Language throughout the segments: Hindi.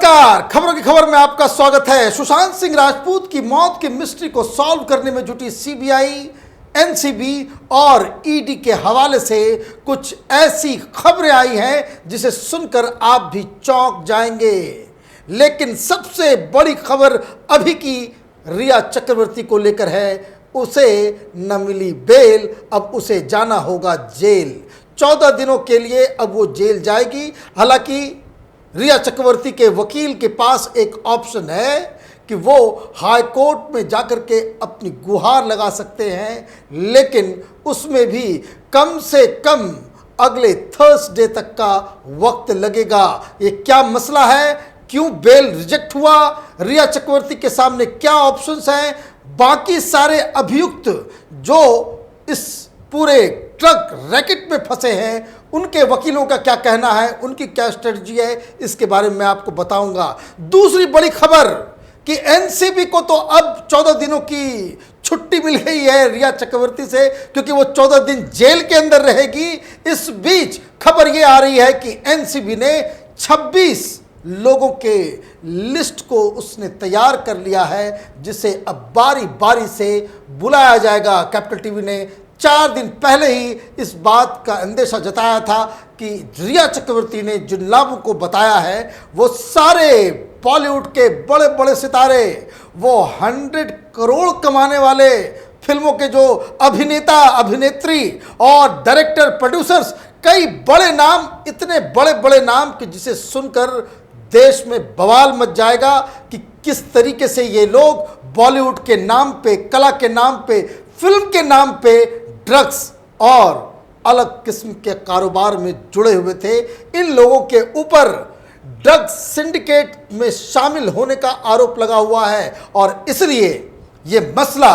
नमस्कार, खबरों की खबर में आपका स्वागत है। सुशांत सिंह राजपूत की मौत की मिस्ट्री को सॉल्व करने में जुटी सीबीआई, एनसीबी और ईडी के हवाले से कुछ ऐसी खबरें आई हैं जिसे सुनकर आप भी चौंक जाएंगे। लेकिन सबसे बड़ी खबर अभी की रिया चक्रवर्ती को लेकर है। उसे न मिली बेल, अब उसे जाना होगा जेल। 14 दिनों के लिए अब वो जेल जाएगी। हालांकि रिया चक्रवर्ती के वकील के पास एक ऑप्शन है कि वो हाई कोर्ट में जाकर के अपनी गुहार लगा सकते हैं, लेकिन उसमें भी कम से कम अगले थर्सडे तक का वक्त लगेगा। ये क्या मसला है, क्यों बेल रिजेक्ट हुआ, रिया चक्रवर्ती के सामने क्या ऑप्शंस हैं, बाकी सारे अभियुक्त जो इस पूरे ड्रग रैकेट में फंसे हैं उनके वकीलों का क्या कहना है, उनकी क्या स्ट्रेटजी है, इसके बारे में मैं आपको बताऊंगा। दूसरी बड़ी खबर कि एनसीबी को तो अब 14 दिनों की छुट्टी मिल गई है रिया चक्रवर्ती से, क्योंकि वो 14 दिन जेल के अंदर रहेगी। इस बीच खबर ये आ रही है कि एनसीबी ने 26 लोगों के लिस्ट को उसने तैयार कर लिया है, जिसे अब बारी बारी से बुलाया जाएगा। कैपिटल टीवी ने 4 दिन पहले ही इस बात का अंदेशा जताया था कि रिया चक्रवर्ती ने जिन नामों को बताया है वो सारे बॉलीवुड के बड़े बड़े सितारे, वो 100 करोड़ कमाने वाले फिल्मों के जो अभिनेता, अभिनेत्री और डायरेक्टर, प्रोड्यूसर्स, कई बड़े नाम, इतने बड़े बड़े नाम कि जिसे सुनकर देश में बवाल मच जाएगा कि किस तरीके से ये लोग बॉलीवुड के नाम पे, कला के नाम पे, फिल्म के नाम पे ड्रग्स और अलग किस्म के कारोबार में जुड़े हुए थे। इन लोगों के ऊपर ड्रग सिंडिकेट में शामिल होने का आरोप लगा हुआ है और इसलिए ये मसला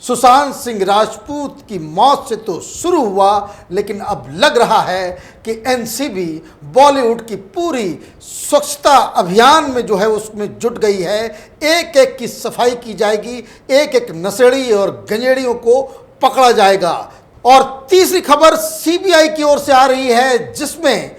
सुशांत सिंह राजपूत की मौत से तो शुरू हुआ, लेकिन अब लग रहा है कि एनसीबी बॉलीवुड की पूरी स्वच्छता अभियान में जो है उसमें जुट गई है। एक एक की सफाई की जाएगी, एक एक नशेड़ी और गंजेड़ियों को पकड़ा जाएगा। और तीसरी खबर सीबीआई की ओर से आ रही है, जिसमें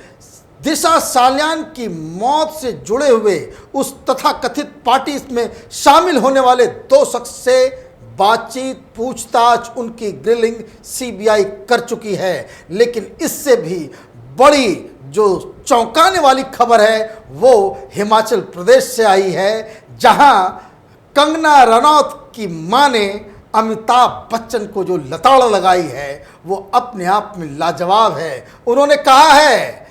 दिशा सालियान की मौत से जुड़े हुए उस तथाकथित पार्टी में शामिल होने वाले 2 शख्स से बातचीत, पूछताछ, उनकी ग्रिलिंग सीबीआई कर चुकी है। लेकिन इससे भी बड़ी जो चौंकाने वाली खबर है वो हिमाचल प्रदेश से आई है, जहां कंगना रनौत की मां ने अमिताभ बच्चन को जो लताड़ लगाई है वो अपने आप में लाजवाब है। उन्होंने कहा है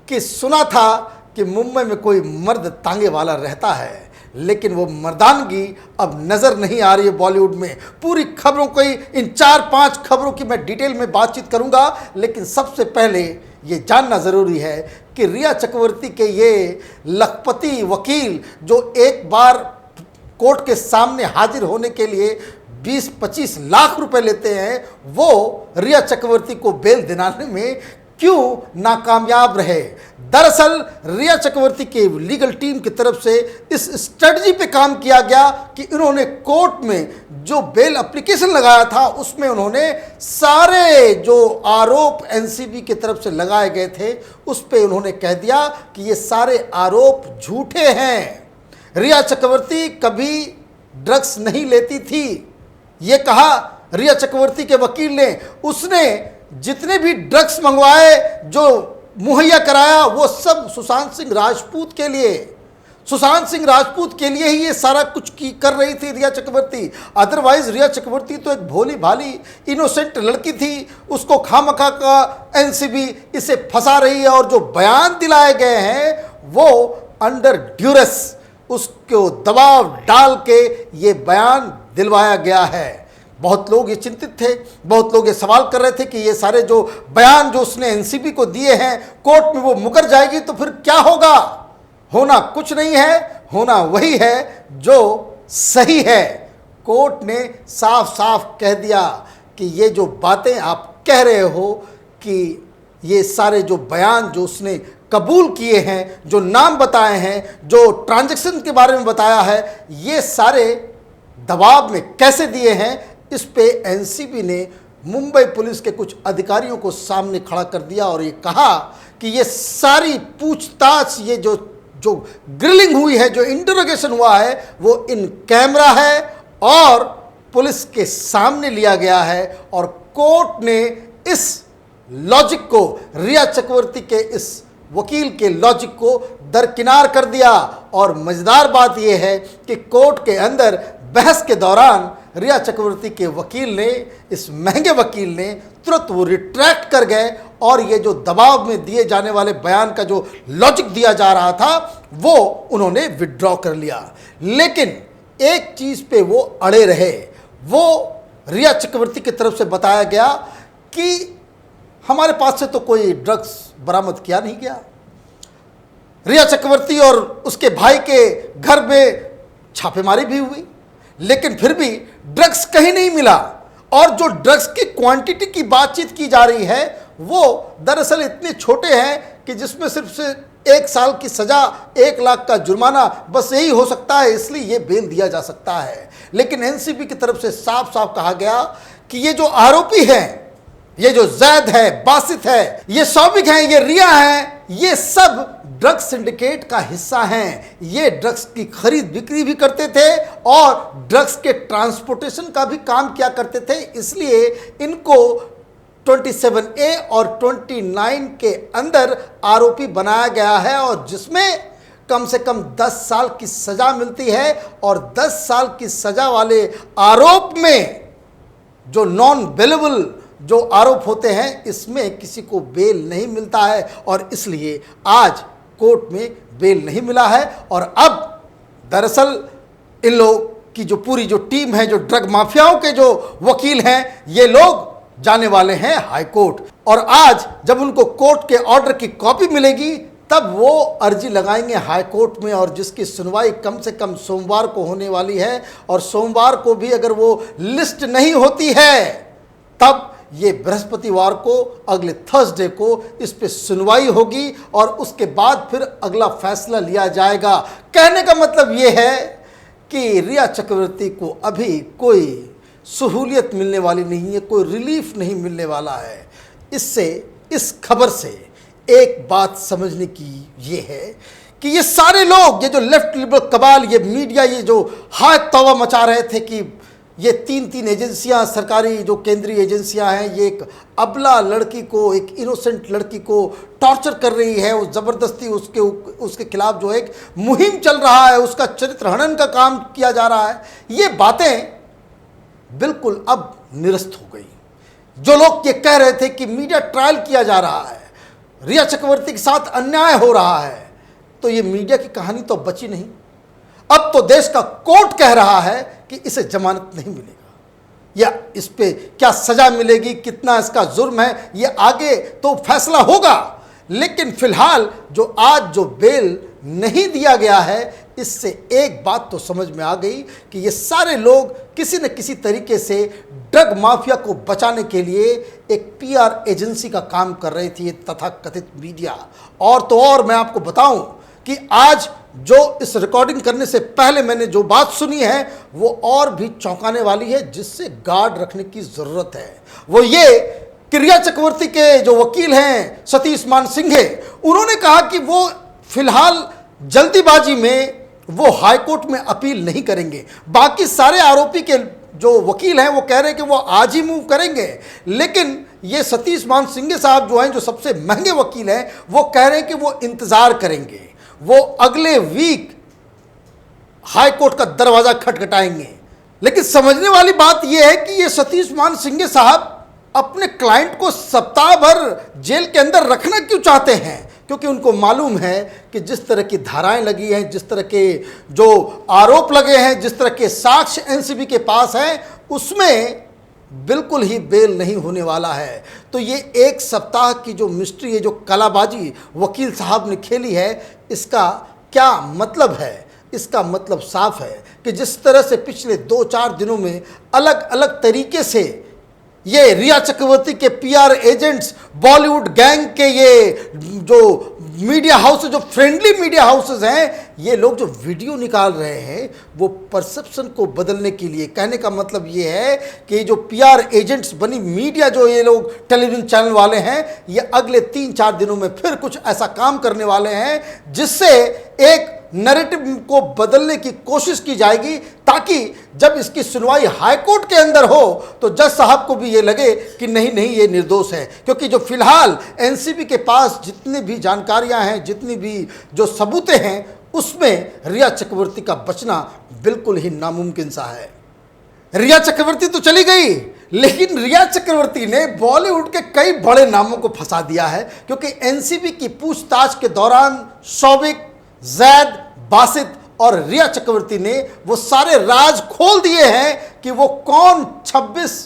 कि सुना था कि मुंबई में कोई मर्द तांगे वाला रहता है, लेकिन वो मर्दानगी अब नज़र नहीं आ रही है बॉलीवुड में। पूरी खबरों को, इन 4-5 खबरों की मैं डिटेल में बातचीत करूंगा, लेकिन सबसे पहले ये जानना ज़रूरी है कि रिया चक्रवर्ती के ये लखपति वकील जो एक बार कोर्ट के सामने हाजिर होने के लिए 20-25 लाख रुपए लेते हैं, वो रिया चक्रवर्ती को बेल दिलाने में क्यों नाकामयाब रहे। दरअसल रिया चक्रवर्ती के लीगल टीम की तरफ से इस स्ट्रेटजी पे काम किया गया कि इन्होंने कोर्ट में जो बेल एप्लीकेशन लगाया था उसमें उन्होंने सारे जो आरोप एनसीबी की तरफ से लगाए गए थे उस पे उन्होंने कह दिया कि ये सारे आरोप झूठे हैं। रिया चक्रवर्ती कभी ड्रग्स नहीं लेती थी, ये कहा रिया चक्रवर्ती के वकील ने। उसने जितने भी ड्रग्स मंगवाए, जो मुहैया कराया, वो सब सुशांत सिंह राजपूत के लिए, सुशांत सिंह राजपूत के लिए ही ये सारा कुछ कर रही थी रिया चक्रवर्ती। अदरवाइज रिया चक्रवर्ती तो एक भोली भाली इनोसेंट लड़की थी, उसको खामखा का एनसीबी इसे फंसा रही है। और जो बयान दिलाए गए हैं वो अंडर ड्यूरेस, उसको दबाव डाल के ये बयान दिलवाया गया है। बहुत लोग ये चिंतित थे, बहुत लोग ये सवाल कर रहे थे कि ये सारे जो बयान जो उसने एनसीबी को दिए हैं, कोर्ट में वो मुकर जाएगी तो फिर क्या होगा। होना कुछ नहीं है, होना वही है जो सही है। कोर्ट ने साफ साफ कह दिया कि ये जो बातें आप कह रहे हो कि ये सारे जो बयान जो उसने कबूल किए हैं, जो नाम बताए हैं, जो ट्रांजैक्शन के बारे में बताया है, ये सारे दबाव में कैसे दिए हैं, इस पे एनसीबी ने मुंबई पुलिस के कुछ अधिकारियों को सामने खड़ा कर दिया और ये कहा कि ये सारी पूछताछ, ये जो जो ग्रिलिंग हुई है, जो इंटरोगेशन हुआ है, वो इन कैमरा है और पुलिस के सामने लिया गया है। और कोर्ट ने इस लॉजिक को, रिया चक्रवर्ती के इस वकील के लॉजिक को दरकिनार कर दिया। और मजेदार बात यह है कि कोर्ट के अंदर बहस के दौरान रिया चक्रवर्ती के वकील ने, इस महंगे वकील ने तुरंत वो रिट्रैक्ट कर गए और ये जो दबाव में दिए जाने वाले बयान का जो लॉजिक दिया जा रहा था वो उन्होंने विड्रॉ कर लिया। लेकिन एक चीज़ पे वो अड़े रहे। वो रिया चक्रवर्ती की तरफ से बताया गया कि हमारे पास से तो कोई ड्रग्स बरामद किया नहीं गया। रिया चक्रवर्ती और उसके भाई के घर में छापेमारी भी हुई, लेकिन फिर भी ड्रग्स कहीं नहीं मिला। और जो ड्रग्स की क्वांटिटी की बातचीत की जा रही है वो दरअसल इतने छोटे हैं कि जिसमें सिर्फ से 1 साल की सजा, 1 लाख का जुर्माना, बस यही हो सकता है, इसलिए ये बेल दिया जा सकता है। लेकिन एनसीबी की तरफ से साफ साफ कहा गया कि ये जो आरोपी हैं, ये जो जैद है, बासित है, ये सौबिक हैं, ये रिया हैं, ये सब ड्रग्स सिंडिकेट का हिस्सा हैं। ये ड्रग्स की खरीद बिक्री भी करते थे और ड्रग्स के ट्रांसपोर्टेशन का भी काम किया करते थे। इसलिए इनको 27A और 29 के अंदर आरोपी बनाया गया है, और जिसमें कम से कम 10 साल की सजा मिलती है। और 10 साल की सजा वाले आरोप में जो नॉन बेलेबल जो आरोप होते हैं, इसमें किसी को बेल नहीं मिलता है। और इसलिए आज कोर्ट में बेल नहीं मिला है। और अब दरअसल इन लोग की जो पूरी जो टीम है, जो ड्रग माफियाओं के जो वकील हैं, ये लोग जाने वाले हैं हाई कोर्ट। और आज जब उनको कोर्ट के ऑर्डर की कॉपी मिलेगी तब वो अर्जी लगाएंगे हाई कोर्ट में, और जिसकी सुनवाई कम से कम सोमवार को होने वाली है। और सोमवार को भी अगर वो लिस्ट नहीं होती है तब ये बृहस्पतिवार को, अगले थर्सडे को इस पे सुनवाई होगी और उसके बाद फिर अगला फैसला लिया जाएगा। कहने का मतलब ये है कि रिया चक्रवर्ती को अभी कोई सहूलियत मिलने वाली नहीं है, कोई रिलीफ नहीं मिलने वाला है। इससे, इस खबर से एक बात समझने की ये है कि ये सारे लोग, ये जो लेफ्ट लिबरल कबाल, ये मीडिया, ये जो हाय तौबा मचा रहे थे कि ये 3 एजेंसियां, सरकारी जो केंद्रीय एजेंसियां हैं, ये एक अबला लड़की को, एक इनोसेंट लड़की को टॉर्चर कर रही है, उस ज़बरदस्ती उसके खिलाफ जो एक मुहिम चल रहा है, उसका चरित्र हनन का काम किया जा रहा है, ये बातें बिल्कुल अब निरस्त हो गई। जो लोग ये कह रहे थे कि मीडिया ट्रायल किया जा रहा है, रिया चक्रवर्ती के साथ अन्याय हो रहा है, तो ये मीडिया की कहानी तो बची नहीं। अब तो देश का कोर्ट कह रहा है कि इसे जमानत नहीं मिलेगा, या इस पे क्या सजा मिलेगी, कितना इसका जुर्म है, ये आगे तो फैसला होगा। लेकिन फिलहाल जो आज जो बेल नहीं दिया गया है, इससे एक बात तो समझ में आ गई कि ये सारे लोग किसी न किसी तरीके से ड्रग माफिया को बचाने के लिए एक पीआर एजेंसी का काम कर रही थी, तथाकथित मीडिया। और तो और मैं आपको बताऊं कि आज जो इस रिकॉर्डिंग करने से पहले मैंने जो बात सुनी है वो और भी चौंकाने वाली है, जिससे गार्ड रखने की जरूरत है। वो ये कि रिया चक्रवर्ती के जो वकील हैं सतीश मान सिंघे, उन्होंने कहा कि वो फिलहाल जल्दीबाजी में वो हाई कोर्ट में अपील नहीं करेंगे। बाकी सारे आरोपी के जो वकील हैं वो कह रहे हैं कि वो आज ही मूव करेंगे, लेकिन ये सतीश मान सिंघे साहब जो हैं, जो सबसे महंगे वकील हैं, वो कह रहे हैं कि वो इंतजार करेंगे, वो अगले वीक हाई कोर्ट का दरवाजा खटखटाएंगे। लेकिन समझने वाली बात यह है कि ये सतीश मान सिंघे साहब अपने क्लाइंट को सप्ताह भर जेल के अंदर रखना क्यों चाहते हैं? क्योंकि उनको मालूम है कि जिस तरह की धाराएं लगी हैं, जिस तरह के जो आरोप लगे हैं, जिस तरह के साक्ष्य एनसीबी के पास हैं, उसमें बिल्कुल ही बेल नहीं होने वाला है। तो ये एक सप्ताह की जो मिस्ट्री है, जो कलाबाजी वकील साहब ने खेली है, इसका क्या मतलब है? इसका मतलब साफ है कि जिस तरह से पिछले 2-4 दिनों में अलग अलग तरीके से ये रिया चक्रवर्ती के पीआर एजेंट्स, बॉलीवुड गैंग के ये जो मीडिया हाउस, जो फ्रेंडली मीडिया हाउसेज हैं, ये लोग जो वीडियो निकाल रहे हैं वो परसेप्शन को बदलने के लिए। कहने का मतलब ये है कि जो पीआर एजेंट्स बनी मीडिया, जो ये लोग टेलीविजन चैनल वाले हैं, ये अगले 3-4 दिनों में फिर कुछ ऐसा काम करने वाले हैं जिससे एक नैरेटिव को बदलने की कोशिश की जाएगी, ताकि जब इसकी सुनवाई हाईकोर्ट के अंदर हो तो जज साहब को भी ये लगे कि नहीं नहीं ये निर्दोष है। क्योंकि जो फिलहाल एनसीबी के पास जितनी भी जानकारियां हैं, जितनी भी जो सबूतें हैं, उसमें रिया चक्रवर्ती का बचना बिल्कुल ही नामुमकिन सा है। रिया चक्रवर्ती तो चली गई, लेकिन रिया चक्रवर्ती ने बॉलीवुड के कई बड़े नामों को फंसा दिया है। क्योंकि एनसीबी की पूछताछ के दौरान शौविक, जैद, बासित और रिया चक्रवर्ती ने वो सारे राज खोल दिए हैं कि वो कौन 26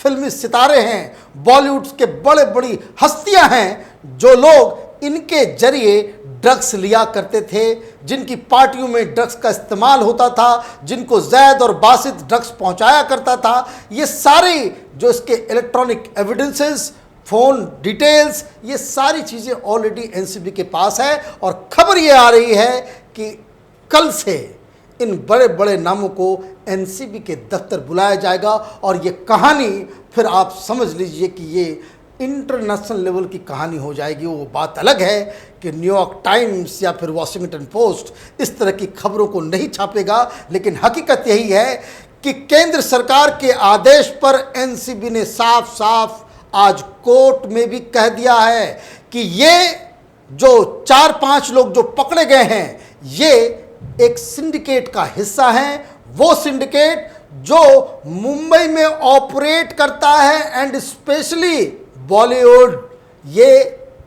फिल्मी सितारे हैं, बॉलीवुड के बड़े बड़ी हस्तियां हैं, जो लोग इनके जरिए ड्रग्स लिया करते थे, जिनकी पार्टियों में ड्रग्स का इस्तेमाल होता था, जिनको जैद और बासित ड्रग्स पहुंचाया करता था। ये सारी जो इसके इलेक्ट्रॉनिक एविडेंसेस, फ़ोन डिटेल्स, ये सारी चीज़ें ऑलरेडी एनसीबी के पास है। और खबर ये आ रही है कि कल से इन बड़े बड़े नामों को एनसीबी के दफ्तर बुलाया जाएगा। और ये कहानी फिर आप समझ लीजिए कि ये इंटरनेशनल लेवल की कहानी हो जाएगी। वो बात अलग है कि न्यूयॉर्क टाइम्स या फिर वॉशिंगटन पोस्ट इस तरह की खबरों को नहीं छापेगा, लेकिन हकीकत यही है कि केंद्र सरकार के आदेश पर एनसीबी ने साफ साफ आज कोर्ट में भी कह दिया है कि ये जो 4-5 लोग जो पकड़े गए हैं, ये एक सिंडिकेट का हिस्सा हैं। वो सिंडिकेट जो मुंबई में ऑपरेट करता है एंड स्पेशली बॉलीवुड। ये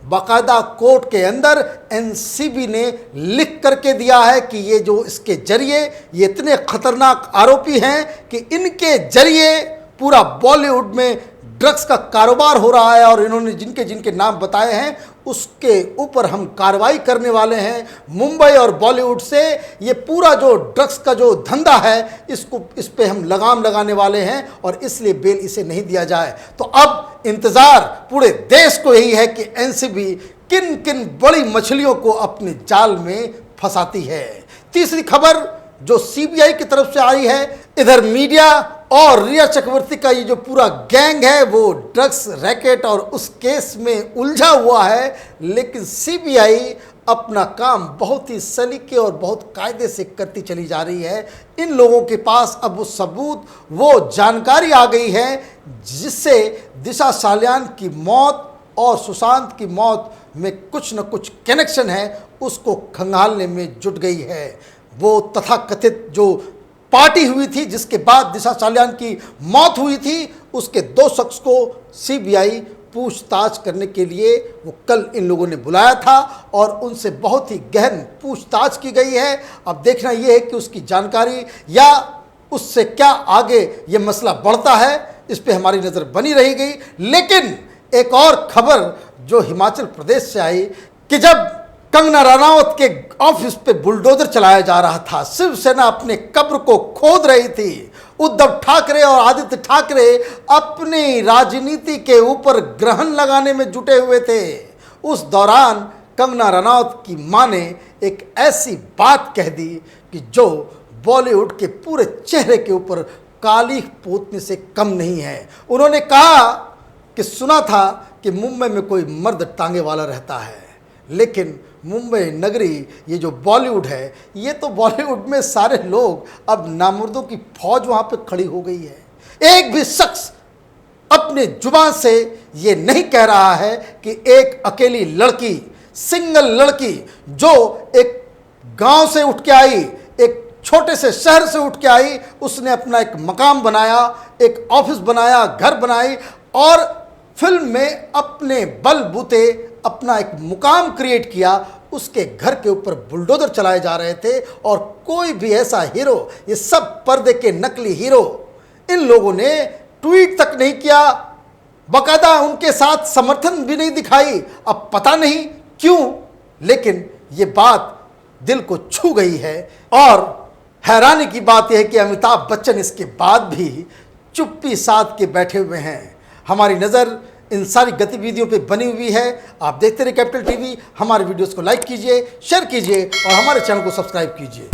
बाकायदा कोर्ट के अंदर एनसीबी ने लिख करके दिया है कि ये जो इसके जरिए ये इतने खतरनाक आरोपी हैं कि इनके जरिए पूरा बॉलीवुड में ड्रग्स का कारोबार हो रहा है। और इन्होंने जिनके जिनके नाम बताए हैं उसके ऊपर हम कार्रवाई करने वाले हैं। मुंबई और बॉलीवुड से ये पूरा जो ड्रग्स का जो धंधा है, इस पे हम लगाम लगाने वाले हैं और इसलिए बेल इसे नहीं दिया जाए। तो अब इंतज़ार पूरे देश को यही है कि एनसीबी किन किन बड़ी मछलियों को अपने जाल में फंसाती है। तीसरी खबर जो सीबीआई की तरफ से आई है, इधर मीडिया और रिया चक्रवर्ती का ये जो पूरा गैंग है वो ड्रग्स रैकेट और उस केस में उलझा हुआ है। लेकिन सीबीआई अपना काम बहुत ही सलीके और बहुत कायदे से करती चली जा रही है। इन लोगों के पास अब वो सबूत, वो जानकारी आ गई है जिससे दिशा सालियान की मौत और सुशांत की मौत में कुछ न कुछ कनेक्शन है, उसको खंगालने में जुट गई है। वो तथाकथित जो पार्टी हुई थी जिसके बाद दिशा सालियान की मौत हुई थी, उसके 2 शख्स को सीबीआई पूछताछ करने के लिए वो कल इन लोगों ने बुलाया था और उनसे बहुत ही गहन पूछताछ की गई है। अब देखना यह है कि उसकी जानकारी या उससे क्या आगे ये मसला बढ़ता है, इस पे हमारी नज़र बनी रहेगी। लेकिन एक और खबर जो हिमाचल प्रदेश से आई कि जब कंगना रनावत के ऑफिस पे बुलडोजर चलाया जा रहा था, शिवसेना अपने कब्र को खोद रही थी, उद्धव ठाकरे और आदित्य ठाकरे अपनी राजनीति के ऊपर ग्रहण लगाने में जुटे हुए थे। उस दौरान कंगना रनावत की मां ने एक ऐसी बात कह दी कि जो बॉलीवुड के पूरे चेहरे के ऊपर काली पोतने से कम नहीं है। उन्होंने कहा कि सुना था कि मुंबई में कोई मर्द टांगे वाला रहता है, लेकिन मुंबई नगरी ये जो बॉलीवुड है, ये तो बॉलीवुड में सारे लोग अब नामर्दों की फौज वहाँ पे खड़ी हो गई है। एक भी शख्स अपने जुबान से ये नहीं कह रहा है कि एक अकेली लड़की, सिंगल लड़की जो एक गांव से उठ के आई, एक छोटे से शहर से उठ के आई, उसने अपना एक मकाम बनाया, एक ऑफिस बनाया, घर बनाई और फिल्म में अपने बलबूते अपना एक मुकाम क्रिएट किया। उसके घर के ऊपर बुलडोजर चलाए जा रहे थे और कोई भी ऐसा हीरो, ये सब पर्दे के नकली हीरो, इन लोगों ने ट्वीट तक नहीं किया, बाकायदा उनके साथ समर्थन भी नहीं दिखाई। अब पता नहीं क्यों, लेकिन ये बात दिल को छू गई है। और हैरानी की बात यह है कि अमिताभ बच्चन इसके बाद भी चुप्पी साध के बैठे हुए हैं। हमारी नज़र इन सारी गतिविधियों पे बनी हुई है। आप देखते रहिए कैपिटल टीवी, हमारे वीडियोस को लाइक कीजिए, शेयर कीजिए और हमारे चैनल को सब्सक्राइब कीजिए।